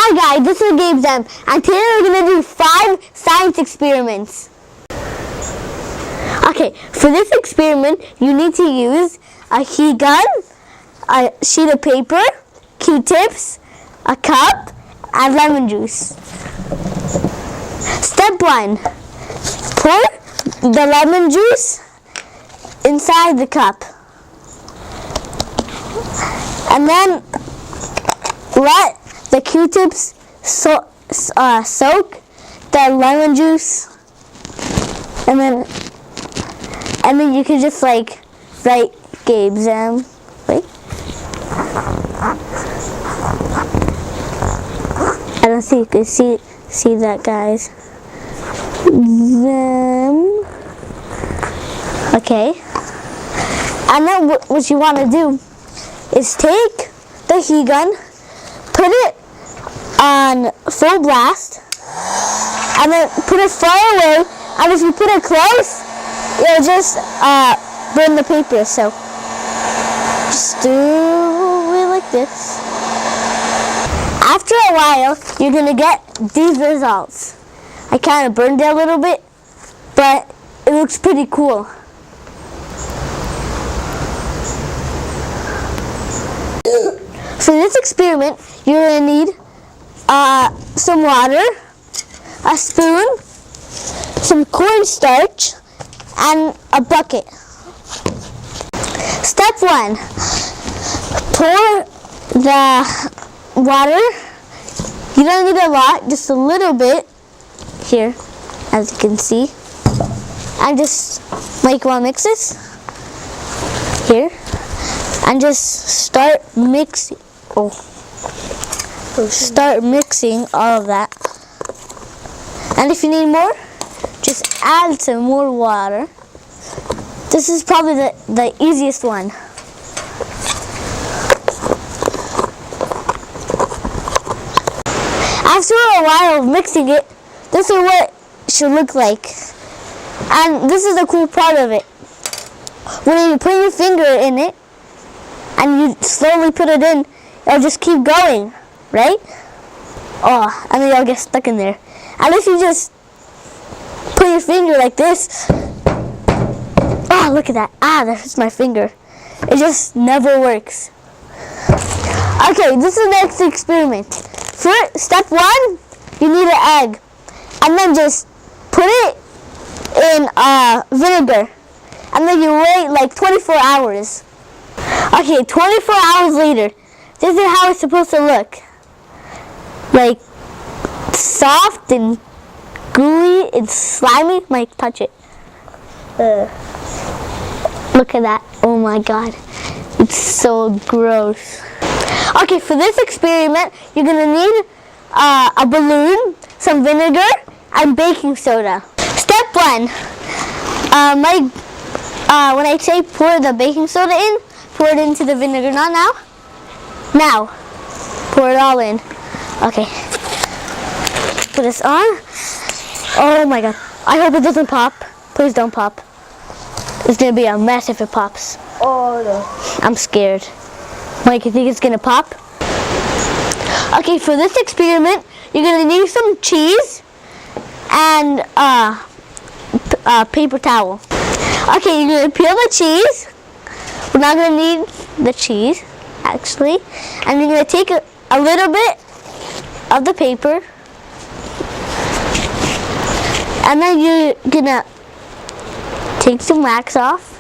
Hi guys, this is Gabe's and today we're going to do 5 science experiments. Okay, for this experiment, you need to use a heat gun, a sheet of paper, Q-tips, a cup, and lemon juice. Step 1. Pour the lemon juice inside the cup. And then let the Q-tips soak the lemon juice, and then you can just like write Gabe's wait. I don't see you can see that, guys. Them. Okay. And then what you want to do is take the heat gun, put it on full blast, and then put it far away, and if you put it close, it'll just burn the paper. So just do it like this. After a while, you're gonna get these results. I kind of burned it a little bit, but it looks pretty cool. For this experiment, you're going to need some water, a spoon, some cornstarch, and a bucket. Step 1. Pour the water. You don't need a lot, just a little bit here, as you can see. And just make one mix this here. And just start mixing. Start mixing all of that. And if you need more, just add some more water. This is probably the easiest one. After a while of mixing it, this is what it should look like. And this is the cool part of it. When you put your finger in it, and you slowly put it in, it'll just keep going, right? Oh, and then you'll get stuck in there. And if you just put your finger like this, oh, look at that. That's my finger. It just never works. Okay, this is the next experiment. For step 1, you need an egg. And then just put it in vinegar. And then you wait like 24 hours. Okay, 24 hours later, this is how it's supposed to look. Like, soft and gooey and slimy. Like, touch it. Look at that. Oh my god. It's so gross. Okay, for this experiment, you're going to need a balloon, some vinegar, and baking soda. Step 1. When I say pour the baking soda in, pour it into the vinegar. Not now. Now. Pour it all in. Okay. Put this on. Oh my god. I hope it doesn't pop. Please don't pop. It's going to be a mess if it pops. Oh no. I'm scared. Mike, you think it's going to pop? Okay, for this experiment, you're going to need some cheese and paper towel. Okay, you're going to peel the cheese. We're not going to need the cheese, actually. And you're going to take a little bit of the paper. And then you're going to take some wax off.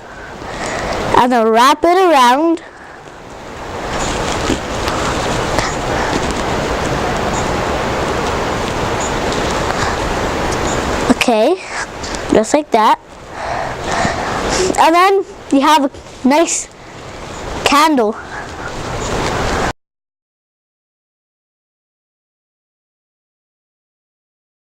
And then wrap it around. Okay, just like that. And then you have a nice candle.